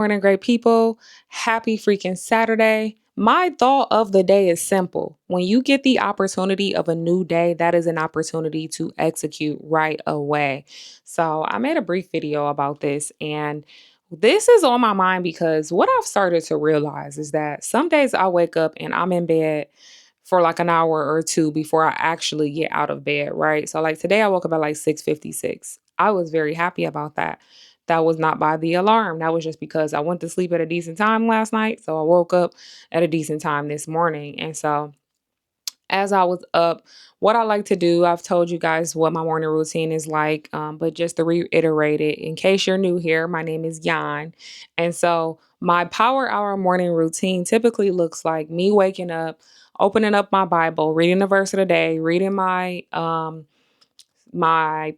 Morning, great people. Happy freaking Saturday. My thought of the day is simple. When you get the opportunity of a new day, that is an opportunity to execute right away. So, I made a brief video about this, and this is on my mind because what I've started to realize is that some days I wake up and I'm in bed for like an hour or two before I actually get out of bed, right? So like today I woke up at like 6:56. I was very happy about that. That was not by the alarm. That was just because I went to sleep at a decent time last night. So I woke up at a decent time this morning. And so as I was up, what I like to do, I've told you guys what my morning routine is like, but just to reiterate it, in case you're new here, my name is Jan. And so my power hour morning routine typically looks like me waking up, opening up my Bible, reading the verse of the day, reading my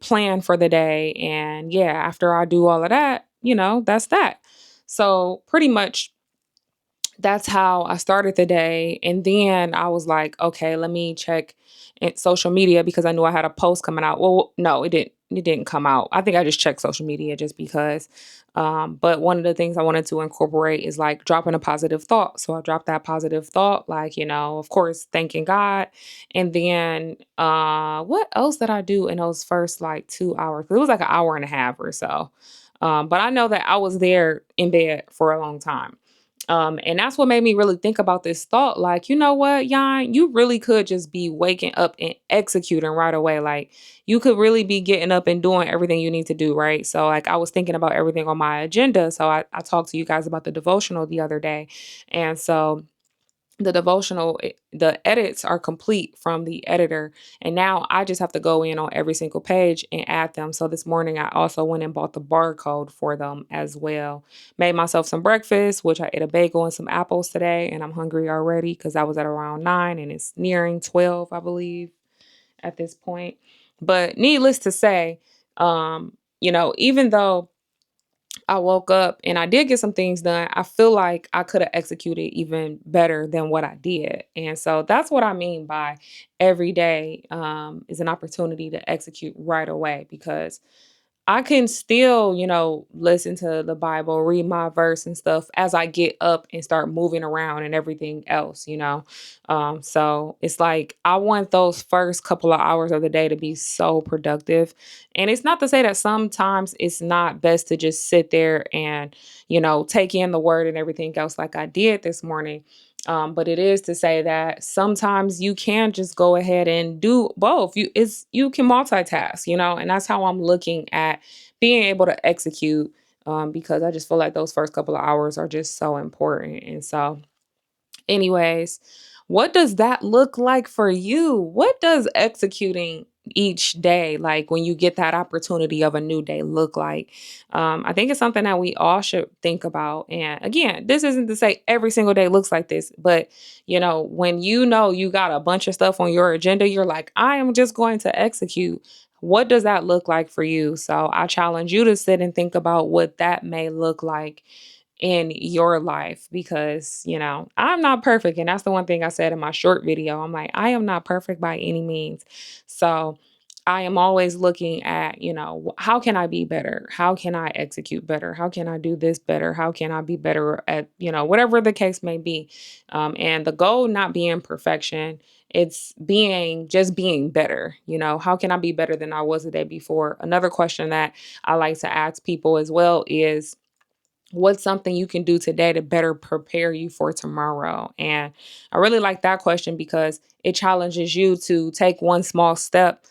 plan for the day. And yeah, after I do all of that, that's that. So pretty much that's how I started the day. And then I was like, okay, let me check social media because I knew I had a post coming out. Well, no, it didn't. It didn't come out. I think I just checked social media just because. But one of the things I wanted to incorporate is like dropping a positive thought. So I dropped that positive thought, like, of course, thanking God. And then what else did I do in those first like 2 hours? It was like an hour and a half or so. But I know that I was there in bed for a long time. And that's what made me really think about this thought. Like, you know what, Yan, you really could just be waking up and executing right away. Like, you could really be getting up and doing everything you need to do, right? So, like, I was thinking about everything on my agenda. So, I talked to you guys about the devotional the other day. And so, the devotional, the edits are complete from the editor. And now I just have to go in on every single page and add them. So this morning, I also went and bought the barcode for them as well. Made myself some breakfast, which I ate a bagel and some apples today. And I'm hungry already because I was at around 9 and it's nearing 12, I believe, at this point. But needless to say, even though I woke up and I did get some things done, I feel like I could have executed even better than what I did. And so that's what I mean by every day is an opportunity to execute right away because I can still, listen to the Bible, read my verse and stuff as I get up and start moving around and everything else. So it's like I want those first couple of hours of the day to be so productive. And it's not to say that sometimes it's not best to just sit there and, take in the word and everything else like I did this morning. But it is to say that sometimes you can just go ahead and do both. You can multitask, and that's how I'm looking at being able to execute. Because I just feel like those first couple of hours are just so important. And so anyways, what does that look like for you? What does executing each day, like when you get that opportunity of a new day, look like? I think it's something that we all should think about. And again, this isn't to say every single day looks like this, but when you got a bunch of stuff on your agenda, you're like, I am just going to execute. What does that look like for you? So I challenge you to sit and think about what that may look like in your life because, I'm not perfect. And that's the one thing I said in my short video. I'm like, I am not perfect by any means. So I am always looking at, how can I be better? How can I execute better? How can I do this better? How can I be better at, whatever the case may be? And the goal not being perfection, it's being better. How can I be better than I was the day before? Another question that I like to ask people as well is, what's something you can do today to better prepare you for tomorrow? And I really like that question because it challenges you to take one small step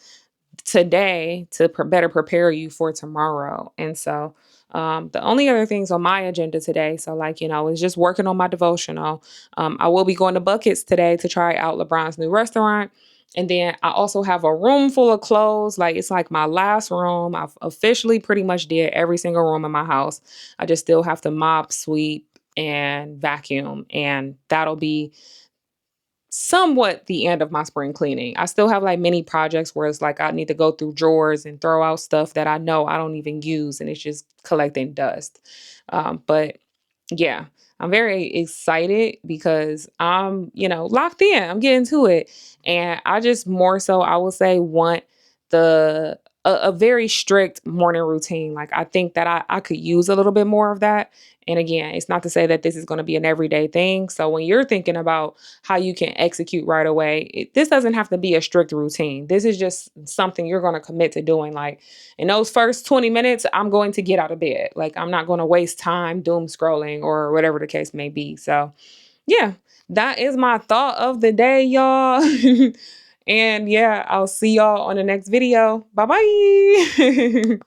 today to better prepare you for tomorrow. And so the only other things on my agenda today, so like, is just working on my devotional. I will be going to Buckets today to try out LeBron's new restaurant. And then I also have a room full of clothes. Like it's like my last room. I've officially pretty much did every single room in my house. I just still have to mop, sweep, and vacuum. And that'll be somewhat the end of my spring cleaning. I still have like many projects where it's like I need to go through drawers and throw out stuff that I know I don't even use and it's just collecting dust. But yeah, I'm very excited because I'm, locked in. I'm getting to it. And I just more so, I would say, want the a very strict morning routine. Like I think that I could use a little bit more of that. And again, it's not to say that this is going to be an everyday thing. So when you're thinking about how you can execute right away, this doesn't have to be a strict routine. This is just something you're going to commit to doing. Like in those first 20 minutes, I'm going to get out of bed. Like I'm not going to waste time doom scrolling or whatever the case may be. So yeah, that is my thought of the day, y'all. And yeah, I'll see y'all on the next video. Bye bye.